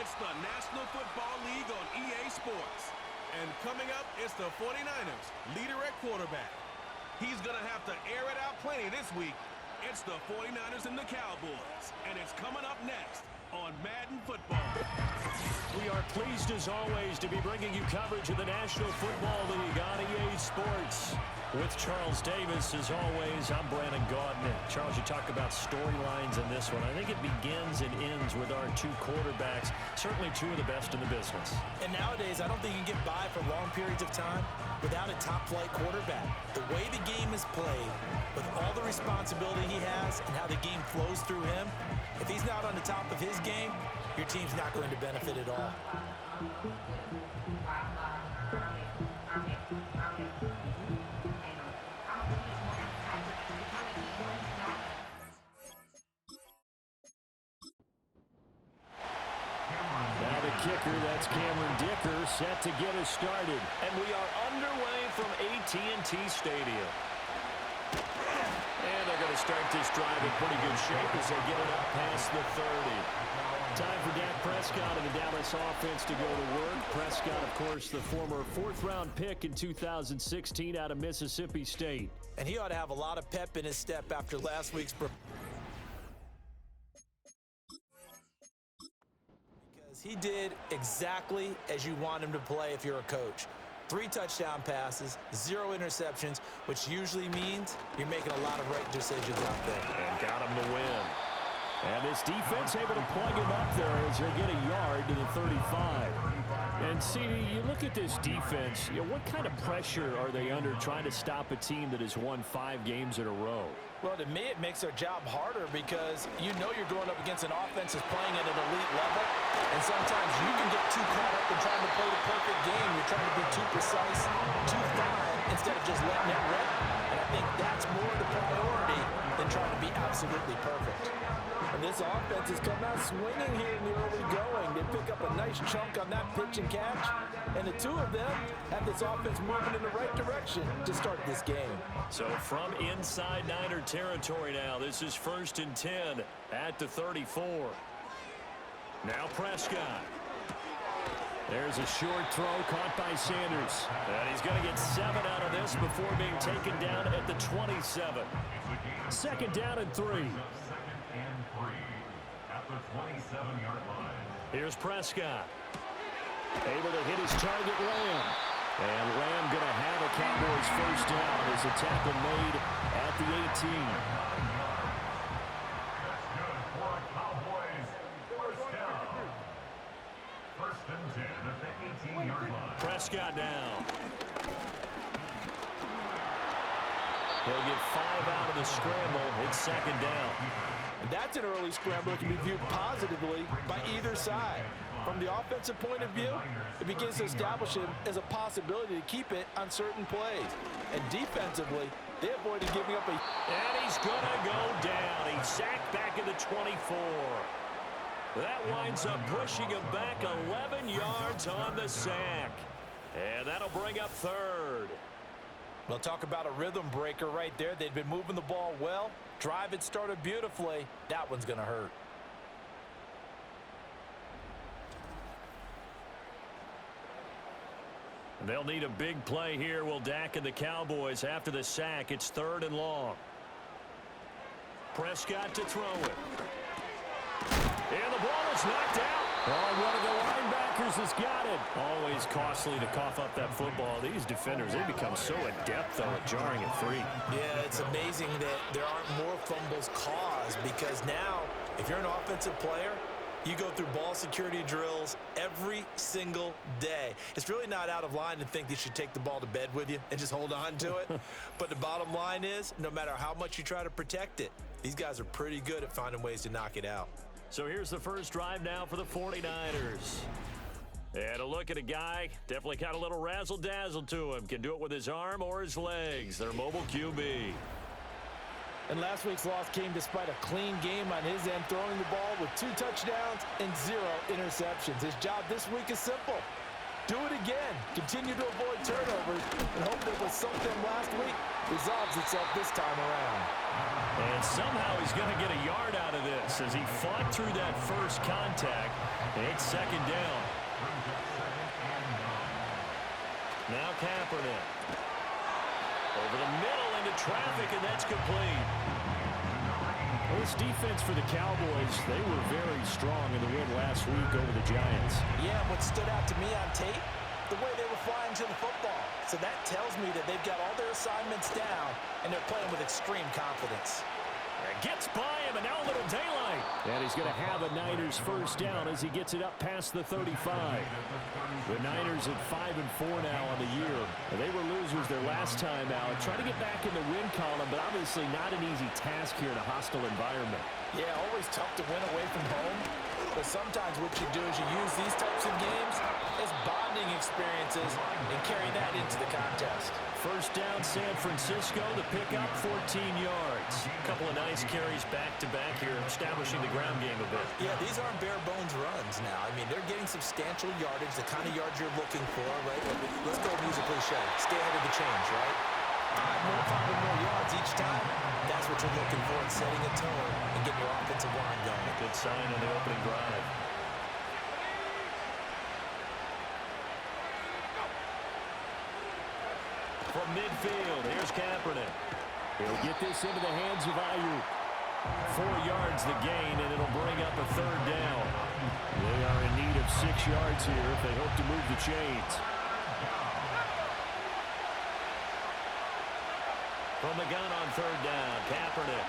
It's the National Football League on EA Sports. And coming up, it's the 49ers, leader at quarterback. He's going to have to air it out plenty this week. It's the 49ers and the Cowboys. And it's coming up next on Madden Football. We are pleased, as always, to be bringing you coverage of the National Football League on EA Sports. With Charles Davis, as always, I'm Brandon Gaudin. Charles, you talk about storylines in this one. I think it begins and ends with our two quarterbacks, certainly two of the best in the business. And nowadays, I don't think you can get by for long periods of time without a top-flight quarterback. The way the game is played, with all the responsibility he has and how the game flows through him, if he's not on the top of his game, your team's not going to benefit at all. Now the kicker, that's Cameron Dicker, set to get us started. And we are underway from AT&T Stadium. And they're going to start this drive in pretty good shape as they get it up past the 30. Time for Dak Prescott and the Dallas offense to go to work. Prescott, of course, the former fourth-round pick in 2016 out of Mississippi State. And he ought to have a lot of pep in his step after last week's because he did exactly as you want him to play if you're a coach. 3 touchdown passes, 0 interceptions, which usually means you're making a lot of right decisions out there. And got him to win. And this defense able to plug him up there as they get a yard to the 35. And, CD, you look at this defense, what kind of pressure are they under trying to stop a team that has won 5 games in a row? Well, to me, it makes their job harder because you know you're going up against an offense that's playing at an elite level. And sometimes you can get too caught up in trying to play the perfect game. You're trying to be too precise, too fine, instead of just letting it rip. And I think that's more the priority than trying to be absolutely perfect. And this offense has come out swinging here in the early going. They pick up a nice chunk on that pitch and catch. And the two of them have this offense moving in the right direction to start this game. So from inside Niner territory now, this is 1st and 10 at the 34. Now Prescott. There's a short throw caught by Sanders. And he's going to get 7 out of this before being taken down at the 27. 2nd down and 3. At the 27-yard line. Here's Prescott. Able to hit his target, Lamb. And Lamb going to have a Cowboys first down as a tackle made at the 18. That's good for a Cowboys first down. 1st and 10 at the 18-yard line. Prescott now. He'll get 5 out of the scramble. It's 2nd down. And that's an early scramble that can be viewed positively by either side. From the offensive point of view, it begins to establish him as a possibility to keep it on certain plays. And defensively, they avoided giving up a... And he's going to go down. He's sacked back at the 24. That winds up pushing him back 11 yards on the sack. And that'll bring up 3rd. Well, talk about a rhythm breaker right there. They'd been moving the ball well. Drive had started beautifully. That one's going to hurt. They'll need a big play here, will Dak and the Cowboys. After the sack, it's 3rd and long. Prescott to throw it. And the ball is knocked out. Oh, one of the linebackers has got it. Always costly to cough up that football. These defenders, they become so adept, though, at jarring it free. Yeah, it's amazing that there aren't more fumbles caused because now, if you're an offensive player, you go through ball security drills every single day. It's really not out of line to think you should take the ball to bed with you and just hold on to it. But the bottom line is, no matter how much you try to protect it, these guys are pretty good at finding ways to knock it out. So here's the first drive now for the 49ers. And a look at a guy, definitely got a little razzle-dazzle to him. Can do it with his arm or his legs. Their mobile QB. And last week's loss came despite a clean game on his end, throwing the ball with 2 touchdowns and 0 interceptions. His job this week is simple. Do it again. Continue to avoid turnovers and hope that what sunk them last week resolves itself this time around. And somehow he's going to get a yard out of this as he fought through that first contact. It's second down. Now Kaepernick. Over the middle into traffic, and that's complete. Well, this defense for the Cowboys, they were very strong in the win last week over the Giants. Yeah, what stood out to me on tape, the way they were flying to the football. So that tells me that they've got all their assignments down, and they're playing with extreme confidence. Gets by him, and now a little daylight. And he's going to have a Niners first down as he gets it up past the 35. The Niners at 5-4 now on the year. They were losers their last time out. Trying to get back in the win column, but obviously not an easy task here in a hostile environment. Yeah, always tough to win away from home. But sometimes what you do is you use these types of games as bonding experiences and carry that into the contest. First down, San Francisco. The pickup, 14 yards. A couple of nice carries back-to-back here, establishing the ground game a bit. Yeah, these aren't bare-bones runs now. I mean, they're getting substantial yardage, the kind of yards you're looking for, right? Let's go use a cliche. Stay ahead of the change, right? 5 more yards each time. That's what you're looking for in setting a tone and getting your offensive line going. Good sign on the opening drive. From midfield, here's Kaepernick. He'll get this into the hands of Ayuk. 4 yards the gain, and it'll bring up a third down. They are in need of 6 yards here if they hope to move the chains. From the gun on third down, Kaepernick.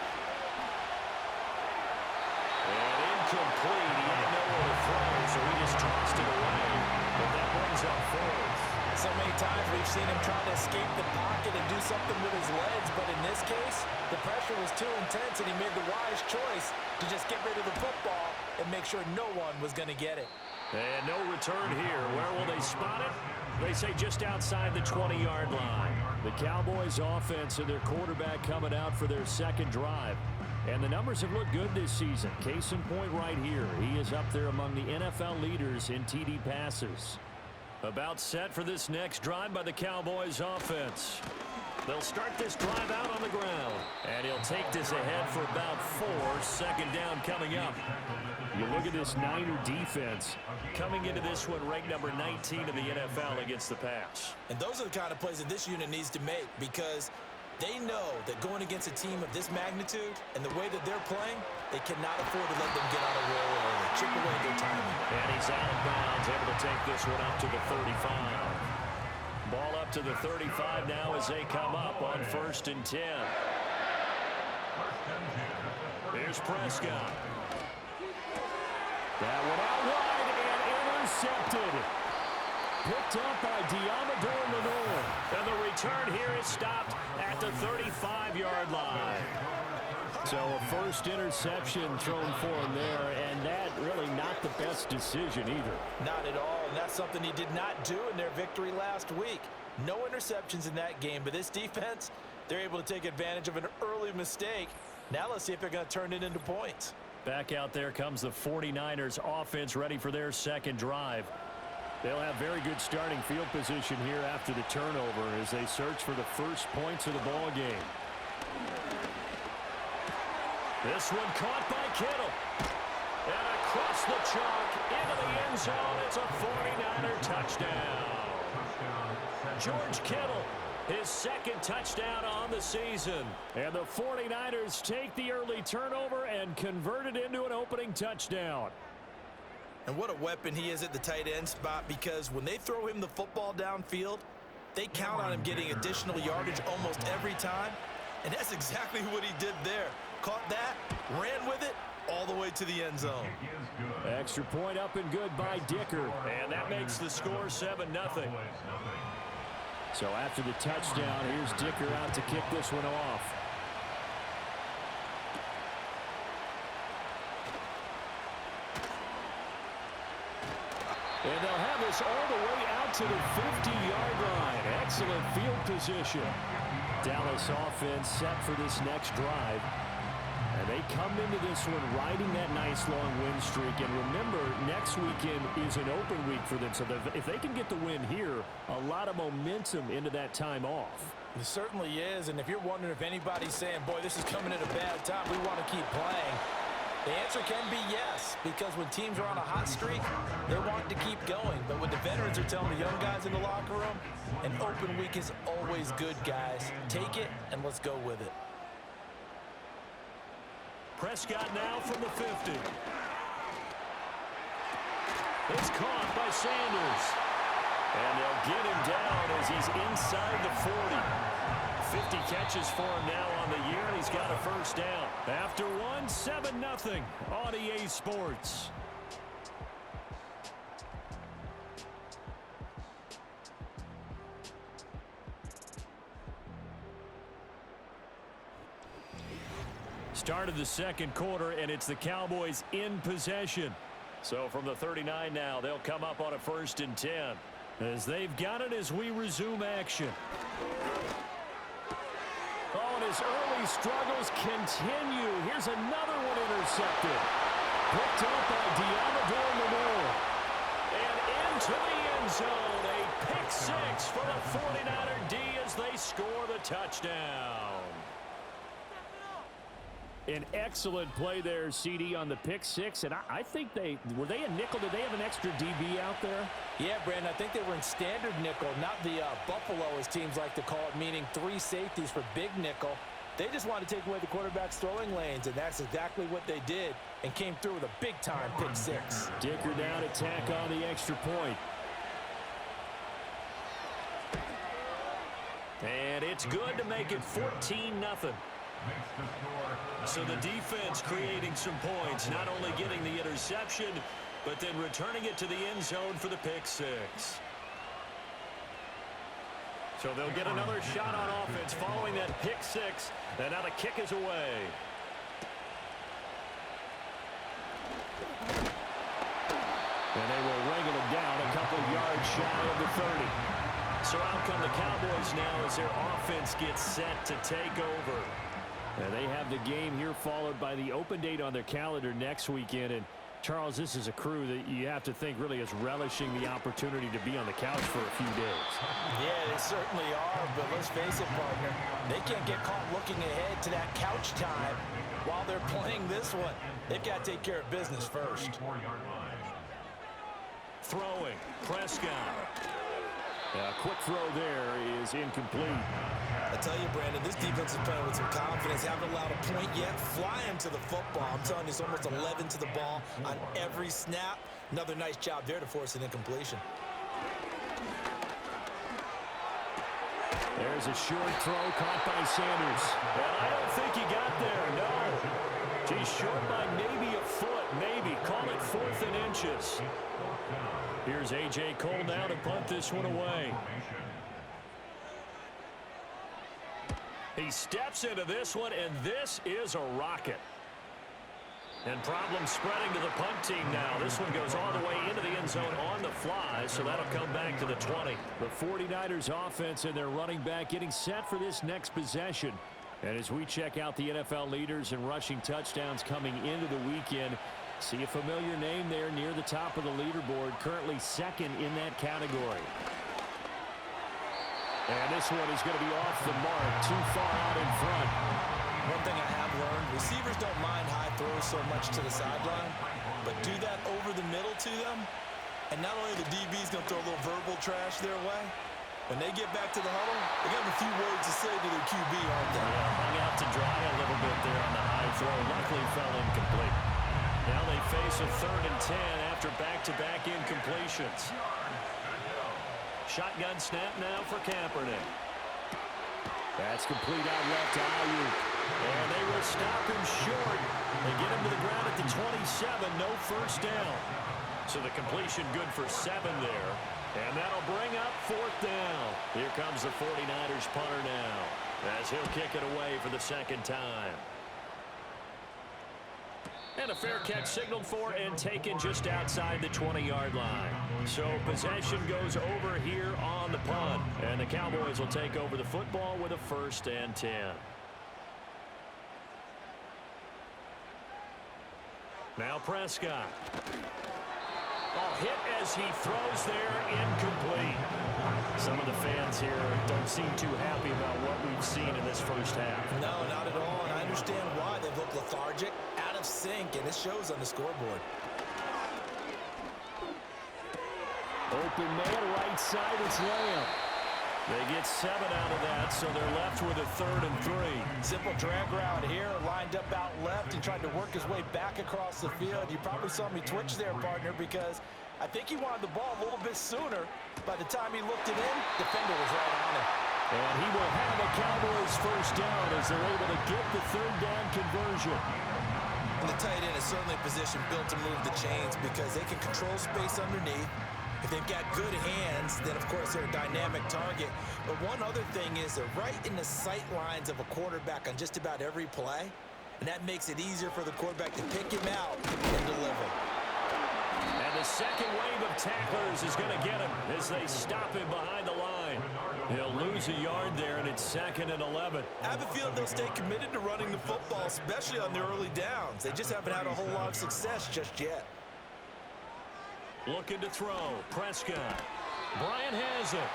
And incomplete. He had nowhere to throw, so he just tossed it away. But that brings up fourth. So many times we've seen him trying to escape the pocket and do something with his legs, but in this case, the pressure was too intense, and he made the wise choice to just get rid of the football and make sure no one was going to get it. And no return here. Where will they spot it? They say just outside the 20-yard line. The Cowboys offense and their quarterback coming out for their second drive. And the numbers have looked good this season. Case in point right here. He is up there among the NFL leaders in TD passes. About set for this next drive by the Cowboys offense. They'll start this drive out on the ground. And he'll take this ahead for about 4. Second down coming up. You look at this Niner defense. Coming into this one, ranked number 19 in the NFL against the pass. And those are the kind of plays that this unit needs to make, because they know that going against a team of this magnitude and the way that they're playing, they cannot afford to let them get on a roll early. Chip away their timing. And he's out of bounds, able to take this one up to the 35. Ball up to the 35 now as they come up on 1st and 10. Here's Prescott. That one out wide and intercepted. Picked up by Diamador Lenore. And the return here is stopped at the 35-yard line. So a first interception thrown for him there, and that really not the best decision either. Not at all, and that's something he did not do in their victory last week. No interceptions in that game, but this defense, they're able to take advantage of an early mistake. Now let's see if they're going to turn it into points. Back out there comes the 49ers offense ready for their second drive. They'll have very good starting field position here after the turnover as they search for the first points of the ball game. This one caught by Kittle. And across the chalk into the end zone. It's a 49er touchdown. George Kittle, his second touchdown on the season. And the 49ers take the early turnover and convert it into an opening touchdown. And what a weapon he is at the tight end spot, because when they throw him the football downfield, they count on him getting additional yardage almost every time. And that's exactly what he did there. Caught that, ran with it, all the way to the end zone. Extra point up and good by Dicker. And that makes the score 7-0. So after the touchdown, here's Dicker out to kick this one off. And they'll have this all the way out to the 50-yard line. Excellent field position. Dallas offense set for this next drive. And they come into this one riding that nice long win streak. And remember, next weekend is an open week for them. So if they can get the win here, a lot of momentum into that time off. It certainly is. And if you're wondering if anybody's saying, boy, this is coming at a bad time, we want to keep playing, the answer can be yes, because when teams are on a hot streak, they want to keep going. But when the veterans are telling the young guys in the locker room, an open week is always good, guys. Take it, and let's go with it. Prescott now from the 50. It's caught by Sanders. And they'll get him down as he's inside the 40. 50 catches for him now on the year, and he's got a first down. After one, 7-0 on EA Sports. Start of the second quarter, and it's the Cowboys in possession. So from the 39 now, they'll come up on a 1st and 10. As they've got it as we resume action. Oh, and his early struggles continue. Here's another one intercepted. Picked up by Diamador Lenore. And into the end zone. A pick six for the 49er D as they score the touchdown. An excellent play there, CD, on the pick six. And I think were they a nickel? Did they have an extra DB out there? Yeah, Brandon, I think they were in standard nickel, not the Buffalo, as teams like to call it, meaning 3 safeties for big nickel. They just wanted to take away the quarterback's throwing lanes, and that's exactly what they did, and came through with a big-time pick six. Dicker down to tack on the extra point. And it's good to make it 14-0. So the defense creating some points, not only getting the interception, but then returning it to the end zone for the pick six. So they'll get another shot on offense following that pick six, and now the kick is away. And they will wrangle it down a couple yards shy of the 30. So out come the Cowboys now as their offense gets set to take over. And they have the game here followed by the open date on their calendar next weekend. And, Charles, this is a crew that you have to think really is relishing the opportunity to be on the couch for a few days. Yeah, they certainly are, but let's face it, partner, they can't get caught looking ahead to that couch time while they're playing this one. They've got to take care of business first. Throwing, Prescott. A quick throw there is incomplete. I tell you, Brandon, this defense is playing with some confidence. Haven't allowed a point yet. Flying to the football. I'm telling you, it's almost 11 to the ball on every snap. Another nice job there to force an incompletion. There's a short throw caught by Sanders. Well, I don't think he got there, no. He's short by maybe a foot, maybe. Call it 4th and inches. Here's A.J. Cole now to punt this one away. He steps into this one, and this is a rocket. And problems spreading to the punt team now. This one goes all the way into the end zone on the fly, so that'll come back to the 20. The 49ers offense and their running back getting set for this next possession. And as we check out the NFL leaders and rushing touchdowns coming into the weekend, see a familiar name there near the top of the leaderboard, currently second in that category. And this one is going to be off the mark, too far out in front. One thing I have learned, receivers don't mind high throws so much to the sideline, but do that over the middle to them, and not only the DB's going to throw a little verbal trash their way, when they get back to the huddle, they got a few words to say to their QB, aren't they? Yeah, hung out to dry a little bit there on the high throw. Luckily fell incomplete. Now they face a 3rd and 10 after back-to-back incompletions. Shotgun snap now for Kaepernick. That's complete out left to Ayuk. And they will stop him short. They get him to the ground at the 27. No first down. So the completion good for 7 there. And that'll bring up 4th down. Here comes the 49ers punter now, as he'll kick it away for the 2nd time. And a fair catch signaled for and taken just outside the 20-yard line. So possession goes over here on the punt. And the Cowboys will take over the football with a 1st and 10. Now Prescott. Hit as he throws there, incomplete. Some of the fans here don't seem too happy about what we've seen in this first half. No, not at all, and I understand why. They look lethargic, out of sync, and it shows on the scoreboard. Open man, right side, it's Lamb. They get 7 out of that, so they're left with a 3rd and 3. Simple drag route here, lined up out left. He tried to work his way back across the field. You probably saw me twitch there, partner, because I think he wanted the ball a little bit sooner. By the time he looked it in, defender was right on him. And he will have a Cowboys first down as they're able to get the 3rd down conversion. And the tight end is certainly a position built to move the chains because they can control space underneath. If they've got good hands, then, of course, they're a dynamic target. But one other thing is they're right in the sight lines of a quarterback on just about every play, and that makes it easier for the quarterback to pick him out and deliver. And the second wave of tacklers is going to get him as they stop him behind the line. He'll lose a yard there, and it's 2nd and 11. I have a feeling they'll stay committed to running the football, especially on the early downs. They just haven't had a whole lot of success just yet. Looking to throw. Prescott. Bryant has it.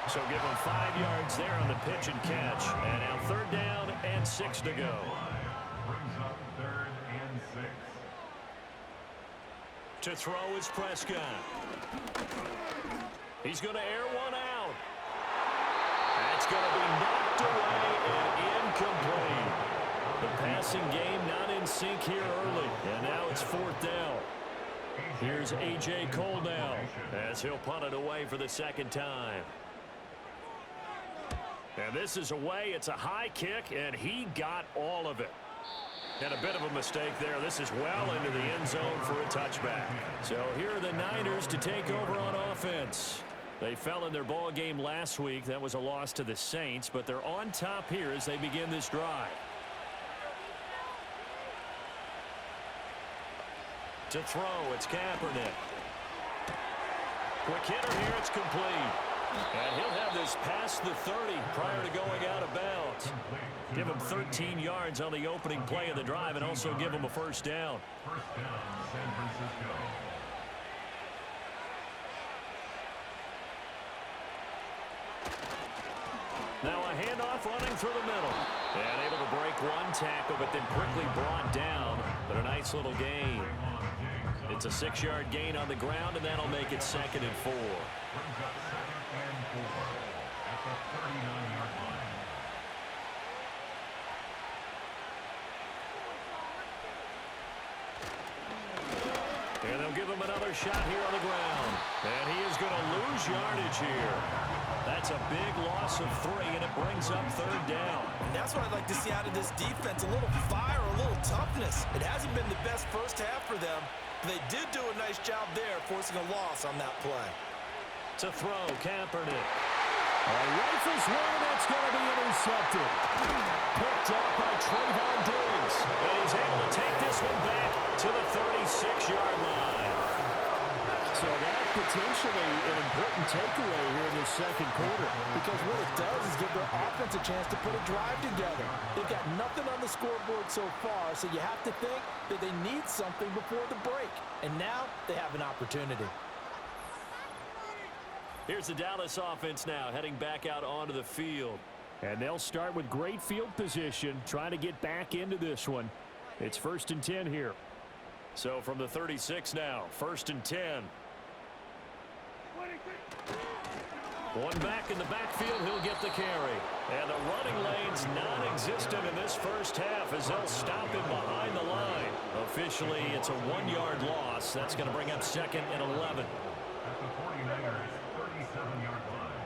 So give him 5 yards there on the pitch and catch. And now 3rd down and 6 to go. Brings up 3rd and 6. To throw is Prescott. He's going to air one out. That's going to be knocked away and incomplete. The passing game not in sync here early. And now it's 4th down. Here's A.J. Cole now as he'll punt it away for the 2nd time. And this is away. It's a high kick, and he got all of it. And a bit of a mistake there. This is well into the end zone for a touchback. So here are the Niners to take over on offense. They fell in their ball game last week. That was a loss to the Saints, but they're on top here as they begin this drive. To throw, it's Kaepernick. Quick hitter here, it's complete. And he'll have this past the 30 prior to going out of bounds. Give him 13 yards on the opening play of the drive and also give him a first down. First down, San Francisco. Now a handoff running through the middle. And able to break one tackle, but then quickly brought down. But a nice little gain. It's a 6-yard gain on the ground, and that'll make it 2nd and 4. Brings up 2nd and 4 at the 39-yard line. And they'll give him another shot here on the ground. And he is going to lose yardage here. That's a big loss of 3, and it brings up 3rd down. And that's what I'd like to see out of this defense, a little fire, a little toughness. It hasn't been the best first half for them. They did do a nice job there, forcing a loss on that play. To throw, Kaepernick. Rifles one, that's going to be intercepted. Picked up by Trayvon Diggs. And he's able to take this one back to the 36-yard line. So that potentially an important takeaway here in the 2nd quarter. Because what it does is give their offense a chance to put a drive together. They've got nothing on the scoreboard so far, so you have to think that they need something before the break. And now they have an opportunity. Here's the Dallas offense now, heading back out onto the field. And they'll start with great field position, trying to get back into this one. It's 1st and 10 here. So from the 36 now, 1st and 10. One back in the backfield, he'll get the carry. And the running lane's non-existent in this first half as they'll stop him behind the line. Officially, it's a 1-yard loss. That's going to bring up 2nd and 11. At the 49ers, 37-yard line.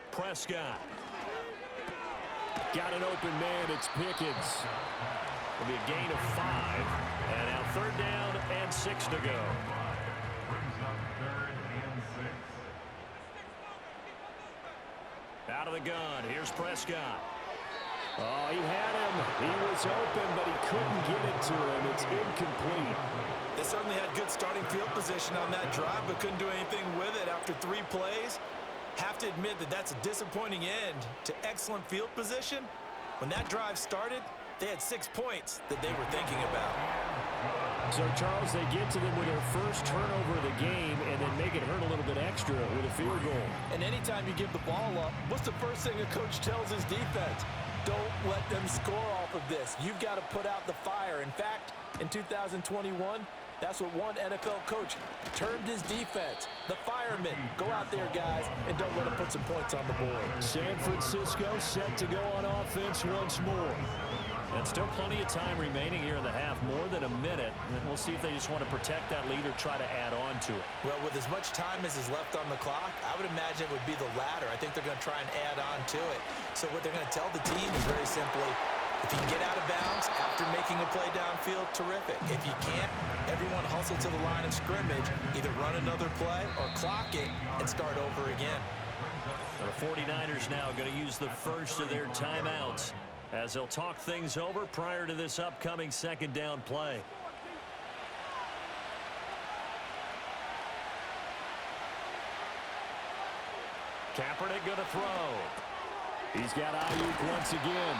Prescott. Got an open man, it's Pickens. It'll be a gain of 5. And now 3rd down and 6 to go. Brings up 3rd and 6. Out of the gun, here's Prescott. Oh, he had him. He was open, but he couldn't get it to him. It's incomplete. They certainly had good starting field position on that drive, but couldn't do anything with it after 3 plays. Have to admit that that's a disappointing end to excellent field position. When that drive started, they had 6 points that they were thinking about. So, Charles, they get to them with their first turnover of the game and then make it hurt a little bit extra with a field goal. And anytime you give the ball up, what's the first thing a coach tells his defense? Don't let them score off of this. You've got to put out the fire. In fact, in 2021, that's what one NFL coach termed his defense, the firemen. Go out there, guys, and don't let them put some points on the board. San Francisco set to go on offense once more. And still plenty of time remaining here in the half, more than a minute. And we'll see if they just want to protect that lead or try to add on to it. Well, with as much time as is left on the clock, I would imagine it would be the latter. I think they're going to try and add on to it. So what they're going to tell the team is very simply, if you can get out of bounds after making a play downfield, terrific. If you can't, everyone hustle to the line of scrimmage, either run another play or clock it and start over again. The 49ers now going to use the first of their timeouts as they'll talk things over prior to this upcoming second down play. Kaepernick going to throw. He's got Ayuk once again.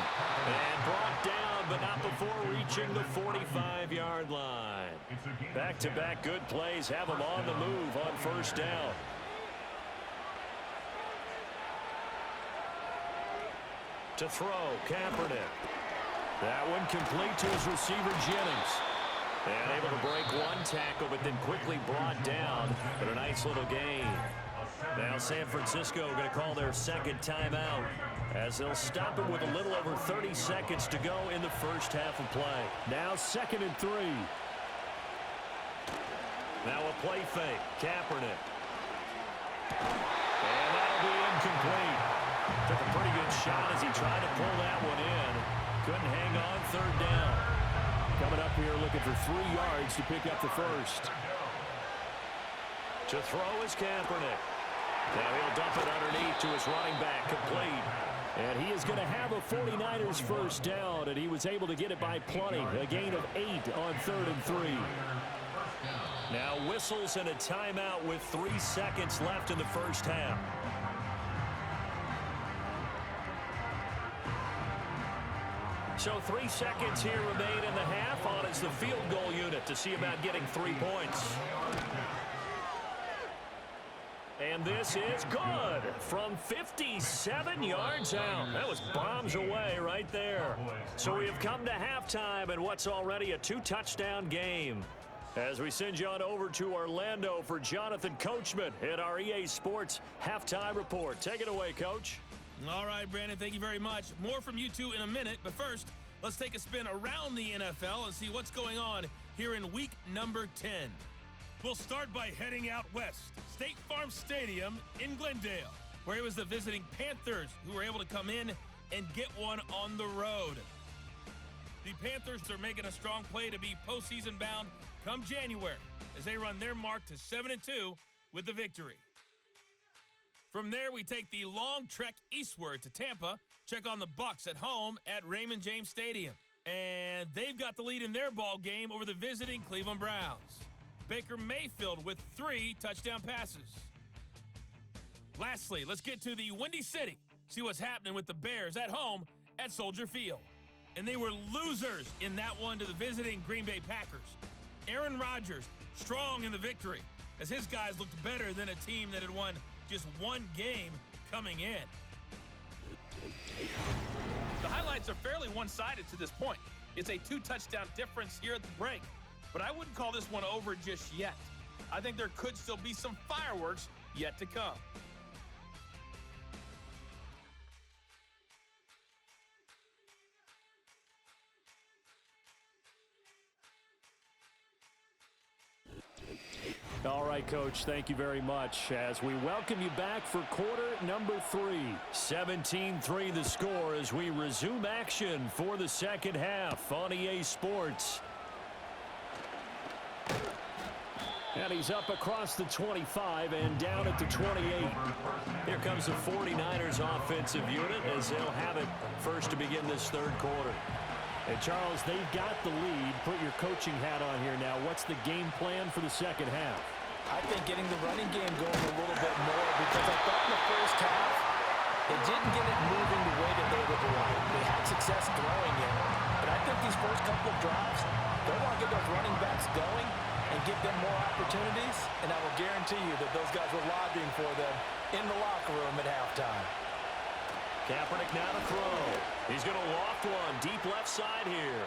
And brought down, but not before reaching the 45-yard line. Back-to-back good plays have him on the move on first down. To throw, Kaepernick. That one complete to his receiver, Jennings. And able to break one tackle, but then quickly brought down. But a nice little gain. Now San Francisco going to call their second timeout as they'll stop him with a little over 30 seconds to go in the first half of play. Now 2nd and 3. Now a play fake, Kaepernick. And that'll be incomplete. Took a pretty good shot as he tried to pull that one in. Couldn't hang on, third down. Coming up here looking for 3 yards to pick up the first. To throw is Kaepernick. Now he'll dump it underneath to his running back, complete. And he is going to have a 49ers first down, and he was able to get it by plenty. A gain of 8 on 3rd and 3. Now whistles and a timeout with 3 seconds left in the first half. So 3 seconds here remain in the half. On is the field goal unit to see about getting 3 points. And this is good from 57 yards out. That was bombs away right there. So we have come to halftime and what's already a 2-touchdown game. As we send you on over to Orlando for Jonathan Coachman at our EA Sports Halftime Report. Take it away, Coach. All right, Brandon, thank you very much. More from you two in a minute, but first, let's take a spin around the NFL and see what's going on here in week number 10. We'll start by heading out west, State Farm Stadium in Glendale, where it was the visiting Panthers who were able to come in and get one on the road. The Panthers are making a strong play to be postseason bound come January as they run their mark to 7-2 with the victory. From there, we take the long trek eastward to Tampa, check on the Bucs at home at Raymond James Stadium. And they've got the lead in their ball game over the visiting Cleveland Browns. Baker Mayfield with 3 touchdown passes. Lastly, let's get to the Windy City. See what's happening with the Bears at home at Soldier Field. And they were losers in that one to the visiting Green Bay Packers. Aaron Rodgers strong in the victory as his guys looked better than a team that had won just 1 game coming in. The highlights are fairly one-sided to this point. It's a 2-touchdown difference here at the break. But I wouldn't call this one over just yet. I think there could still be some fireworks yet to come. All right, Coach, thank you very much as we welcome you back for quarter number 3. 17-3 the score as we resume action for the second half on EA Sports. And he's up across the 25 and down at the 28. Here comes the 49ers offensive unit as they'll have it first to begin this third quarter. And Charles, they've got the lead. Put your coaching hat on here now. What's the game plan for the second half? I think getting the running game going a little bit more, because I thought in the first half they didn't get it moving the way that they would like. They had success throwing it, but I think these first couple of drives, they want to get those running backs going and give them more opportunities, and I will guarantee you that those guys were lobbying for them in the locker room at halftime. Kaepernick now to throw. He's going to loft one deep left side here.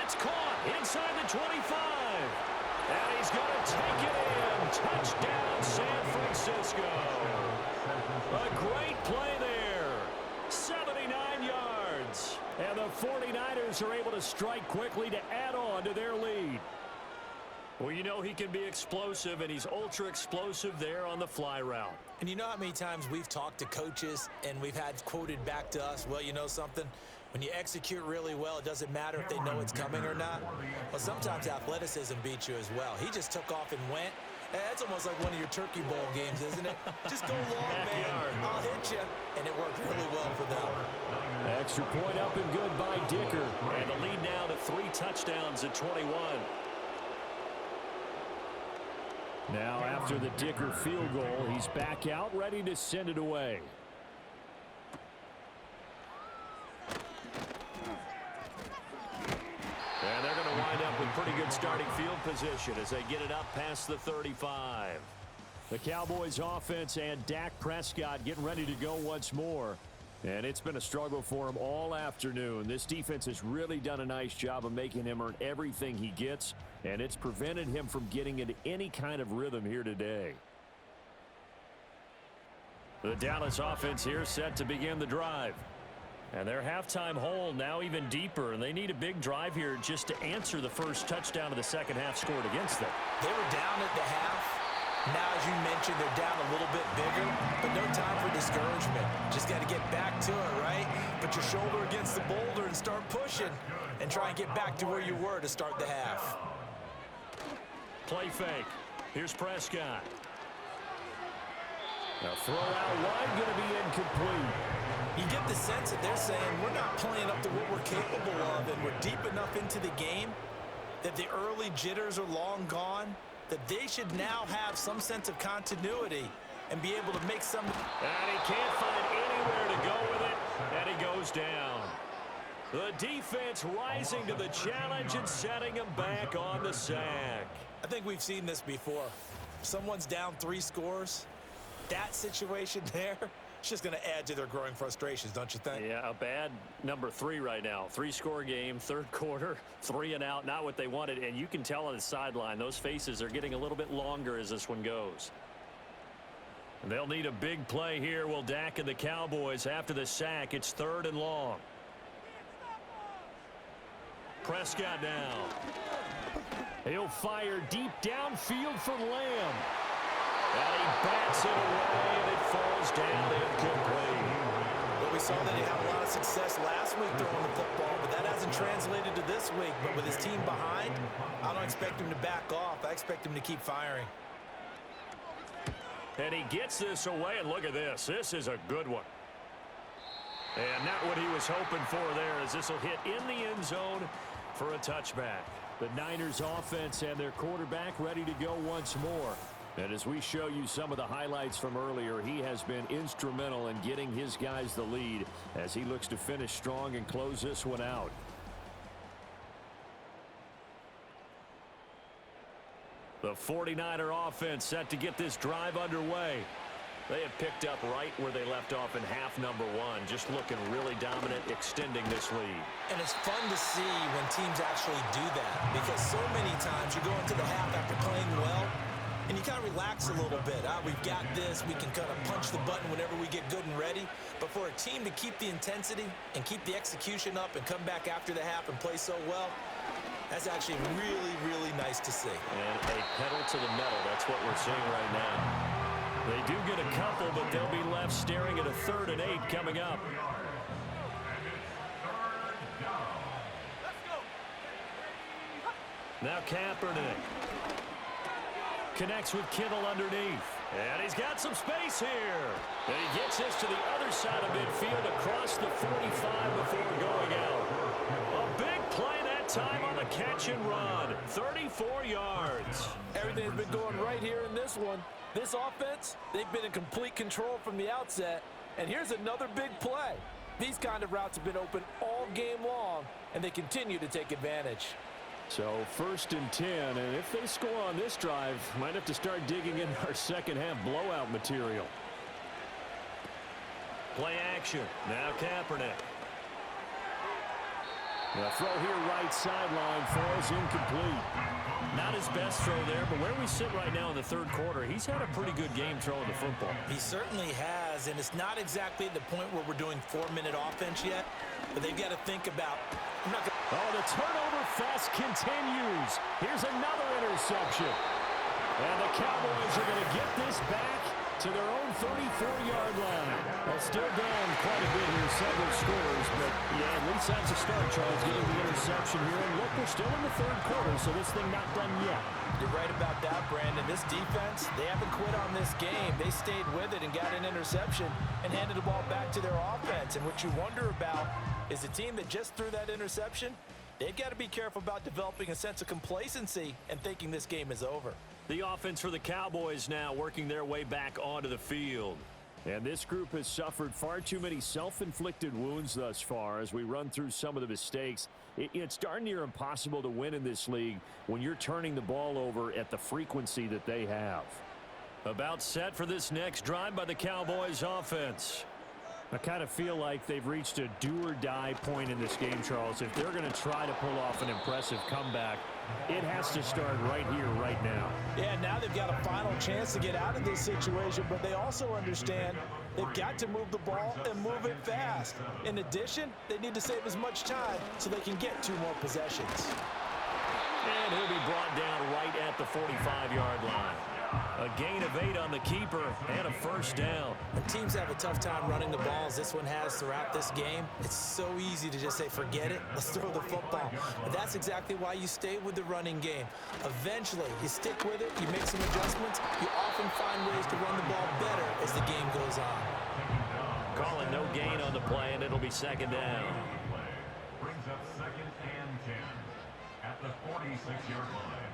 It's caught inside the 25. And he's going to take it in. Touchdown, San Francisco. A great play there. 79 yards. And the 49ers are able to strike quickly to add on to their lead. Well, you know he can be explosive, and he's ultra explosive there on the fly route. And you know how many times we've talked to coaches and we've had quoted back to us, well, you know something? When you execute really well, it doesn't matter if they know it's coming or not. Well, sometimes athleticism beats you as well. He just took off and went. That's almost like one of your Turkey Bowl games, isn't it? Just go long, man. I'll hit you. And it worked really well for them. Extra point up and good by Dicker. And the lead now to 3 touchdowns at 21. Now, after the Dicker field goal, he's back out, ready to send it away. And they're going to wind up with pretty good starting field position as they get it up past the 35. The Cowboys offense and Dak Prescott getting ready to go once more. And it's been a struggle for him all afternoon. This defense has really done a nice job of making him earn everything he gets, and it's prevented him from getting into any kind of rhythm here today. The Dallas offense here set to begin the drive. And their halftime hole now even deeper, and they need a big drive here just to answer the first touchdown of the second half scored against them. They were down at the half. Now, as you mentioned, they're down a little bit bigger, but no time for discouragement. Just got to get back to it, right? Put your shoulder against the boulder and start pushing and try and get back to where you were to start the half. Play fake. Here's Prescott. Now throw out wide, going to be incomplete. You get the sense that they're saying we're not playing up to what we're capable of, and we're deep enough into the game that the early jitters are long gone, that they should now have some sense of continuity and be able to make some. And he can't find anywhere to go with it, and he goes down. The defense rising to the challenge and setting him back on the sack. I think we've seen this before. Someone's down 3 scores. That situation there, it's just going to add to their growing frustrations, don't you think? Yeah, a bad number 3 right now. 3-score game, third quarter, 3 and out, not what they wanted. And you can tell on the sideline, those faces are getting a little bit longer as this one goes. They'll need a big play here, will Dak and the Cowboys after the sack. It's 3rd and long. Prescott now. He'll fire deep downfield for Lamb. And he bats it away, and it falls down incomplete. Well, we saw that he had a lot of success last week throwing the football, but that hasn't translated to this week. But with his team behind, I don't expect him to back off. I expect him to keep firing. And he gets this away, and look at this. This is a good one. And not what he was hoping for there, as this will hit in the end zone for a touchback. The Niners offense and their quarterback ready to go once more. And as we show you some of the highlights from earlier, he has been instrumental in getting his guys the lead as he looks to finish strong and close this one out. The 49er offense set to get this drive underway. They have picked up right where they left off in half number 1, just looking really dominant, extending this lead. And it's fun to see when teams actually do that, because so many times you go into the half after playing well, and you kind of relax a little bit. We've got this. We can kind of punch the button whenever we get good and ready. But for a team to keep the intensity and keep the execution up and come back after the half and play so well, that's actually really, really nice to see. And a pedal to the metal. That's what we're seeing right now. They do get a couple, but they'll be left staring at a 3rd and 8 coming up. Now Kaepernick connects with Kittle underneath. And he's got some space here. And he gets this to the other side of midfield across the 45 before going out. A big play that time on the catch and run. 34 yards. Everything's been going right here in this one. This offense, they've been in complete control from the outset. And here's another big play. These kind of routes have been open all game long, and they continue to take advantage. So 1st and 10, and if they score on this drive, might have to start digging in our second half blowout material. Play action. Now Kaepernick. The throw here right sideline falls incomplete. Not his best throw there, but where we sit right now in the third quarter, he's had a pretty good game throwing the football. He certainly has, and it's not exactly at the point where we're doing 4-minute offense yet, but they've got to think about. Oh, the turnover fest continues. Here's another interception. And the Cowboys are going to get this back to their own 34-yard line. Well, still down quite a bit here, several scores, but yeah, at least that's a start, Charles, getting the interception here. And look, we're still in the third quarter, so this thing not done yet. You're right about that, Brandon. This defense, they haven't quit on this game. They stayed with it and got an interception and handed the ball back to their offense. And what you wonder about is the team that just threw that interception, they've got to be careful about developing a sense of complacency and thinking this game is over. The offense for the Cowboys now working their way back onto the field. And this group has suffered far too many self-inflicted wounds thus far as we run through some of the mistakes. It's darn near impossible to win in this league when you're turning the ball over at the frequency that they have. About set for this next drive by the Cowboys offense. I kind of feel like they've reached a do-or-die point in this game, Charles. If they're going to try to pull off an impressive comeback, it has to start right here, right now. Yeah, now they've got a final chance to get out of this situation, but they also understand they've got to move the ball and move it fast. In addition, they need to save as much time so they can get 2 more possessions. And he'll be brought down right at the 45-yard line. A gain of 8 on the keeper and a first down. When teams have a tough time running the ball as this one has throughout this game, it's so easy to just say, forget it, let's throw the football. But that's exactly why you stay with the running game. Eventually, you stick with it, you make some adjustments, you often find ways to run the ball better as the game goes on. Calling no gain on the play, and it'll be second down. Brings up 2nd and 10 at the 46-yard line.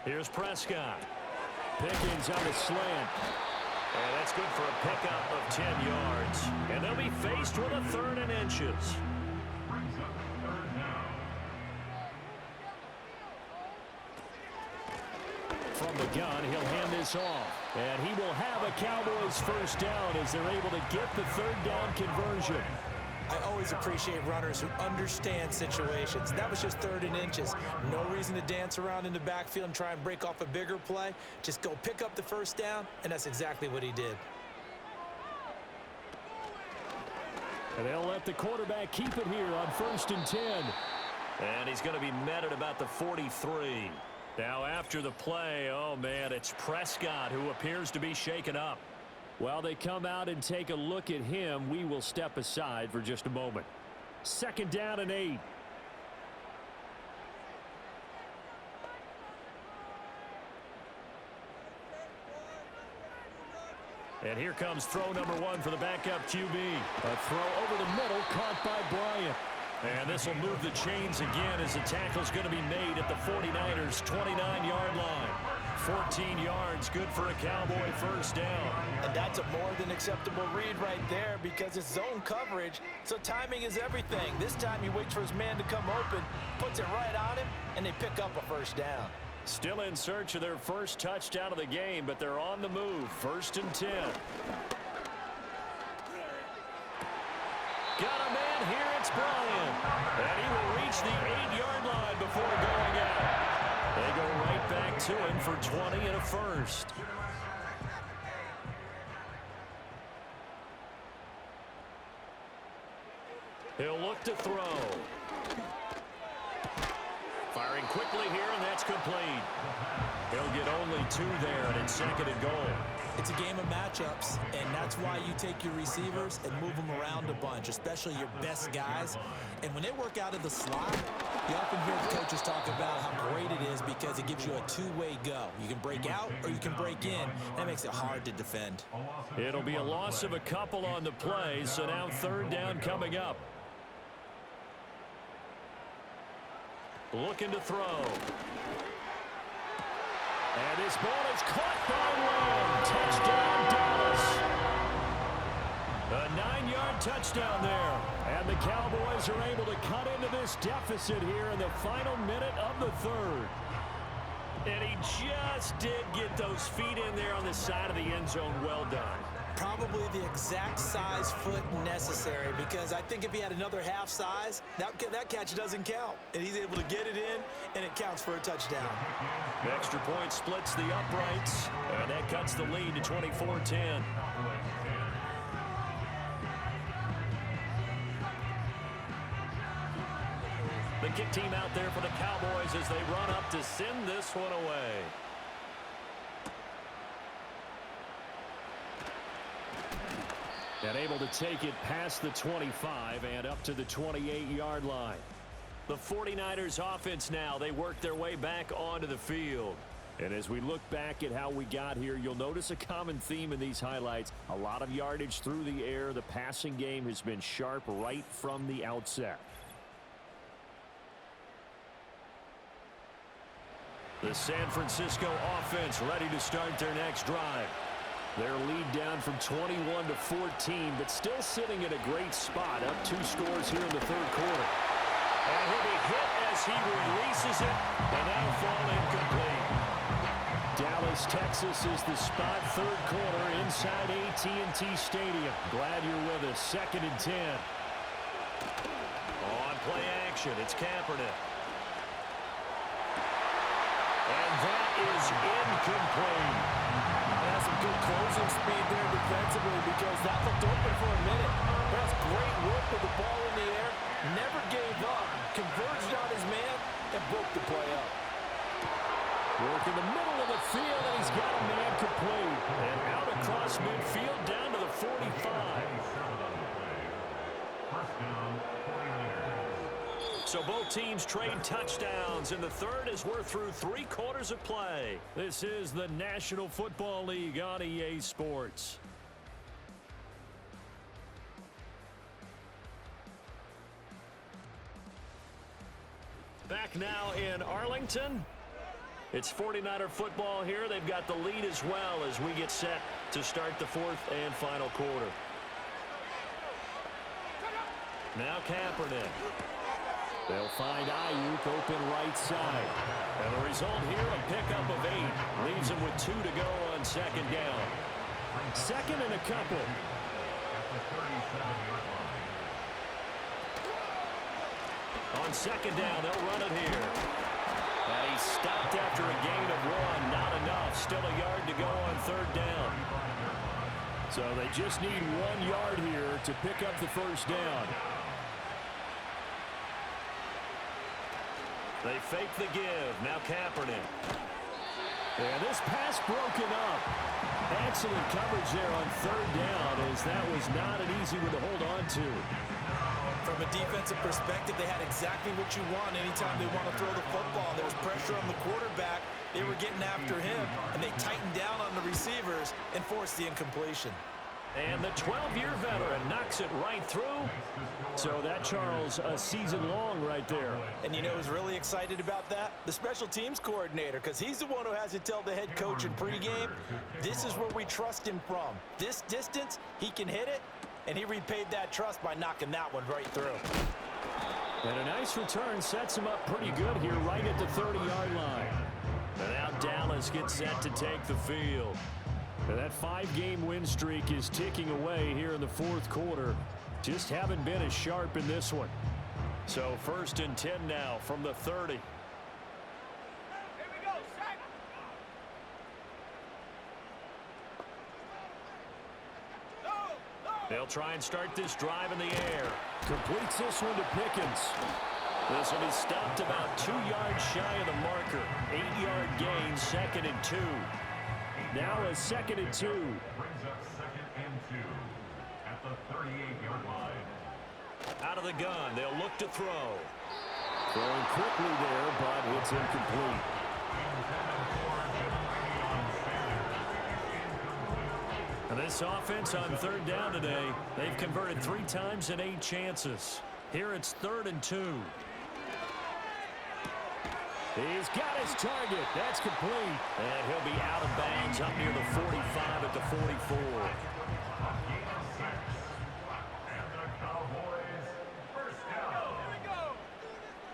Here's Prescott. Pickens on a slant. And that's good for a pickup of 10 yards. And they'll be faced with a 3rd and inches. Brings up 3rd down. From the gun, he'll hand this off. And he will have a Cowboys first down as they're able to get the 3rd down conversion. I always appreciate runners who understand situations. That was just 3rd and inches. No reason to dance around in the backfield and try and break off a bigger play. Just go pick up the first down, and that's exactly what he did. And they'll let the quarterback keep it here on 1st and 10. And he's going to be met at about the 43. Now after the play, oh man, it's Prescott who appears to be shaken up. While they come out and take a look at him, we will step aside for just a moment. 2nd down and 8. And here comes throw number 1 for the backup QB. A throw over the middle, caught by Bryant. And this will move the chains again as the tackle's going to be made at the 49ers' 29-yard line. 14 yards, good for a Cowboy first down. And that's a more than acceptable read right there because it's zone coverage, so timing is everything. This time he waits for his man to come open, puts it right on him, and they pick up a first down. Still in search of their first touchdown of the game, but they're on the move. 1st and 10. Got a man here, it's Bryant. And he will reach the 8-yard line before going out. They go right back to him for 20 and a first. He'll look to throw. Firing quickly here, and that's complete. He'll get only 2 there, and it's 2nd and goal. It's a game of matchups, and that's why you take your receivers and move them around a bunch, especially your best guys. And when they work out of the slot, you often hear the coaches talk about how great it is because it gives you a 2-way go. You can break out or you can break in. That makes it hard to defend. It'll be a loss of a couple on the play, so now 3rd down coming up. looking to throw. And his ball is caught by Lamb. Touchdown, Dallas. A 9-yard touchdown there. And the Cowboys are able to cut into this deficit here in the final minute of the third. And he just did get those feet in there on the side of the end zone. Well done. Probably the exact size foot necessary, because I think if he had another half size, that catch doesn't count. And he's able to get it in, and it counts for a touchdown. The extra point splits the uprights, and that cuts the lead to 24-10. The kick team out there for the Cowboys as they run up to send this one away. And able to take it past the 25 and up to the 28-yard line. The 49ers offense now, they work their way back onto the field. And as we look back at how we got here, you'll notice a common theme in these highlights. A lot of yardage through the air. The passing game has been sharp right from the outset. The San Francisco offense ready to start their next drive. Their lead down from 21 to 14, but still sitting at a great spot, up 2 scores here in the third quarter. And he'll be hit as he releases it, and that'll fall incomplete. Dallas, Texas is the spot, third quarter inside AT&T Stadium. Glad you're with us. 2nd and 10. On play action, it's Kaepernick. And that is incomplete. That's some good closing speed there defensively, because that looked open for a minute. That's great work with the ball in the air. Never gave up. Converged on his man and broke the play up. Work in the middle of the field, and he's got a man complete. And out across midfield down to the 45. So both teams trade touchdowns, and the third as we're through 3 quarters of play. This is the National Football League on EA Sports. Back now in Arlington. It's 49er football here. They've got the lead as well as we get set to start the 4th and final quarter. Now Kaepernick. They'll find Ayuk open right side. And the result here, a pickup of 8. Leaves them with 2 to go on 2nd down. 2nd and a couple. On 2nd down, they'll run it here. And he stopped after a gain of 1. Not enough. Still a yard to go on 3rd down. So they just need 1 yard here to pick up the 1st down. They fake the give. Now Kaepernick. And this pass broken up. Excellent coverage there on 3rd down, as that was not an easy one to hold on to. From a defensive perspective, they had exactly what you want anytime they want to throw the football. There was pressure on the quarterback. They were getting after him, and they tightened down on the receivers and forced the incompletion. And the 12-year veteran knocks it right through. So that, Charles, a season long right there. And you know who's really excited about that? The special teams coordinator, because he's the one who has to tell the head coach in pregame, this is where we trust him from. This distance, he can hit it, and he repaid that trust by knocking that one right through. And a nice return sets him up pretty good here right at the 30-yard line. And now Dallas gets set to take the field. And that 5-game win streak is ticking away here in the 4th quarter. Just haven't been as sharp in this one. So 1st and 10 now from the 30. Here we go, sack. They'll try and start this drive in the air. Completes this one to Pickens. This will be stopped about 2 yards shy of the marker. 8-yard gain, 2nd and 2. Now a 2nd and 2. Brings up 2nd and 2 at the 38-yard line. Out of the gun, they'll look to throw. Throwing quickly there, but it's incomplete. And this offense on 3rd down today, they've converted 3 times in 8 chances. Here it's 3rd and 2. He's got his target. That's complete. And he'll be out of bounds up near the 45 at the 44. And the Cowboys first down. Here we go.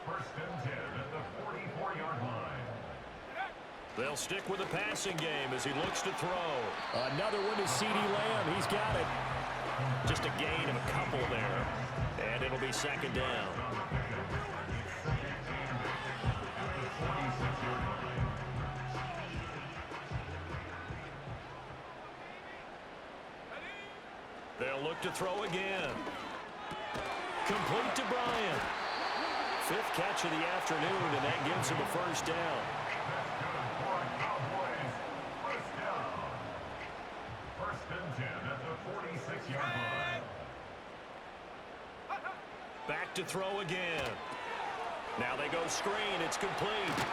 First and 10 at the 44-yard line. They'll stick with the passing game as he looks to throw. Another one to CeeDee Lamb. He's got it. Just a gain of a couple there. And it'll be second down. They'll look to throw again. Complete to Bryant. Fifth catch of the afternoon, and that gives him a first down. Cowboys first down. First and 10 at the 46-yard line. Back to throw again. Now they go screen. It's complete.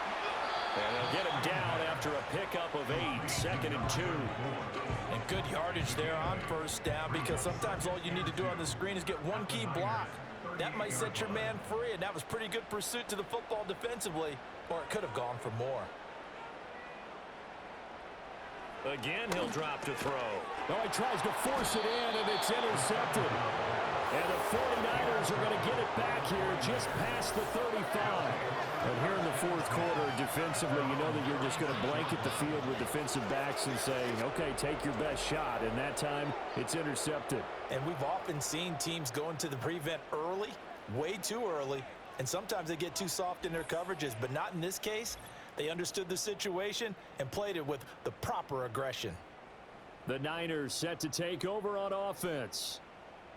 And they'll get him down after a pickup of 8. Second and 2. And good yardage there on first down, because sometimes all you need to do on the screen is get one key block. That might set your man free, and that was pretty good pursuit to the football defensively, or it could have gone for more. Again, he'll drop to throw. Oh, he tries to force it in, and it's intercepted. And the 49ers are going to get it back here just past the 35. And here in the fourth quarter, defensively, you know that you're just going to blanket the field with defensive backs and saying, okay, take your best shot. And that time, it's intercepted. And we've often seen teams go into the prevent early, way too early, and sometimes they get too soft in their coverages, but not in this case. They understood the situation and played it with the proper aggression. The Niners set to take over on offense.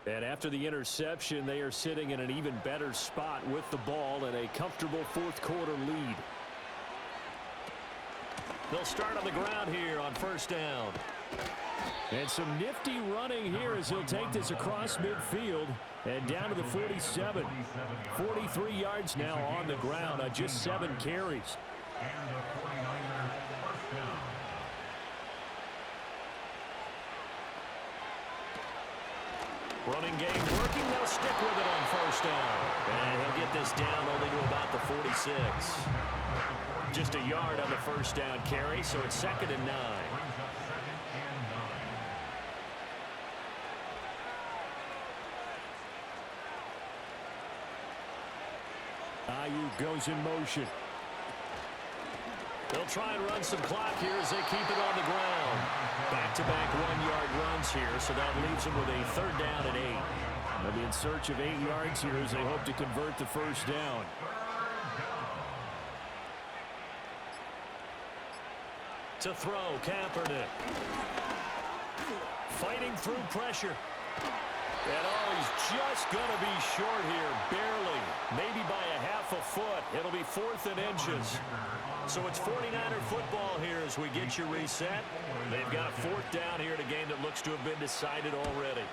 And after the interception, they are sitting in an even better spot with the ball and a comfortable fourth quarter lead. They'll start on the ground here on first down. And some nifty running here as he'll take this across midfield and down to the 47. 43 yards now on the ground on just 7 carries. And the 49ers first down. Running game working. They'll stick with it on first down. And he'll get this down only to about the 46. Just a yard on the first down carry, so it's second and 9. Ayuk goes in motion. They'll try and run some clock here as they keep it on the ground. Back-to-back 1-yard runs here, so that leaves them with a third down and 8. They'll be in search of 8 yards here as they hope to convert the first down. To throw, Kaepernick. Fighting through pressure. And oh, he's just going to be short here, barely. Maybe by a half a foot. It'll be 4th and inches. So it's 49er football here as we get you reset. They've got a 4th down here in a game that looks to have been decided already.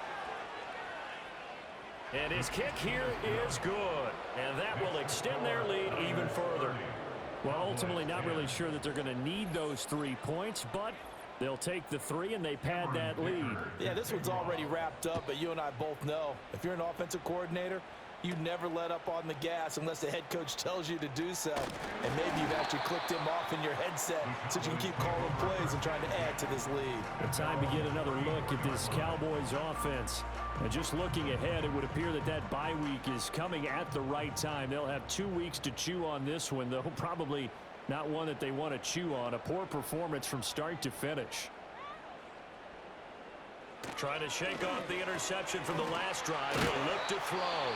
And his kick here is good. And that will extend their lead even further. Well, ultimately not really sure that they're going to need those 3 points, but they'll take the 3 and they pad that lead. Yeah, this one's already wrapped up, but you and I both know if you're an offensive coordinator, you never let up on the gas unless the head coach tells you to do so. And maybe you've actually clicked him off in your headset so you can keep calling plays and trying to add to this lead. The time to get another look at this Cowboys offense. And just looking ahead, it would appear that that bye week is coming at the right time. They'll have 2 weeks to chew on this one, though probably not one that they want to chew on. A poor performance from start to finish. Trying to shake off the interception from the last drive. He'll look to throw.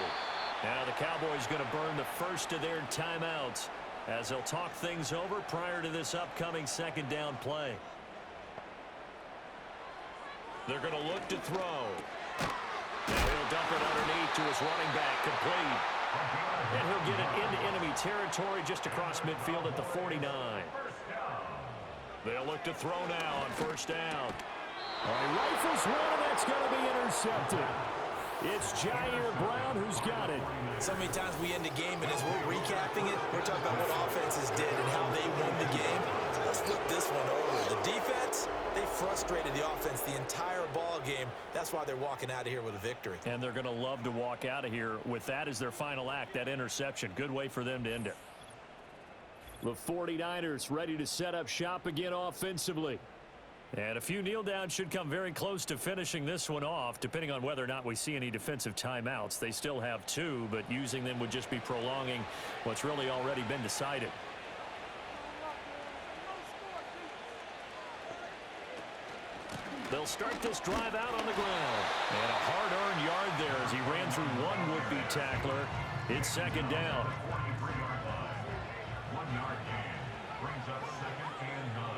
Now the Cowboys going to burn the first of their timeouts as they'll talk things over prior to this upcoming second down play. They're going to look to throw. Now he'll dump it underneath to his running back, complete. And he'll get it into enemy territory just across midfield at the 49. They'll look to throw now on first down. All right, rifles one, and that's going to be intercepted. It's Jair Brown who's got it. So many times we end the game, and as we're recapping it, we're talking about what offenses did and how they won the game. So let's flip this one over. The defense, they frustrated the offense the entire ball game. That's why they're walking out of here with a victory. And they're going to love to walk out of here with that as their final act, that interception. Good way for them to end it. The 49ers ready to set up shop again offensively. And a few kneel downs should come very close to finishing this one off, depending on whether or not we see any defensive timeouts. They still have 2, but using them would just be prolonging what's really already been decided. They'll start this drive out on the ground. And a hard-earned yard there as he ran through one would-be tackler. It's second down. 43-yard line. 1-yard gain. Brings up 2nd and 9.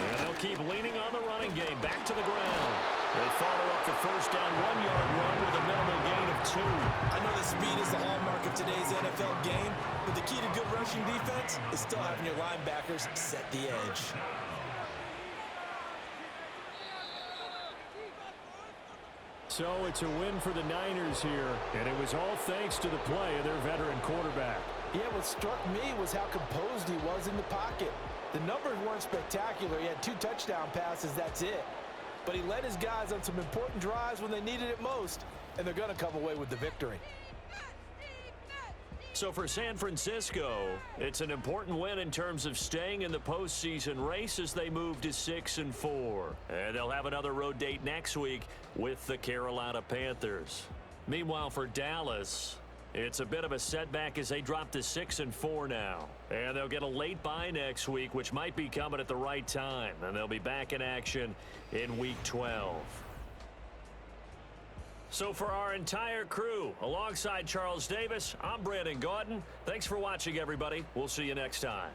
And they'll keep leaning on the running game. Back to the ground. They follow up the first down 1-yard run with a minimal gain of 2. I know that speed is the hallmark of today's NFL game, but the key to good rushing defense is still having your linebackers set the edge. So it's a win for the Niners here, and it was all thanks to the play of their veteran quarterback. Yeah, what struck me was how composed he was in the pocket. The numbers weren't spectacular. He had 2 touchdown passes, that's it. But he led his guys on some important drives when they needed it most, and they're going to come away with the victory. So for San Francisco, it's an important win in terms of staying in the postseason race as they move to 6-4. And they'll have another road date next week with the Carolina Panthers. Meanwhile, for Dallas, it's a bit of a setback as they drop to 6-4 now. And they'll get a late bye next week, which might be coming at the right time. And they'll be back in action in Week 12. So for our entire crew, alongside Charles Davis, I'm Brandon Gautin. Thanks for watching, everybody. We'll see you next time.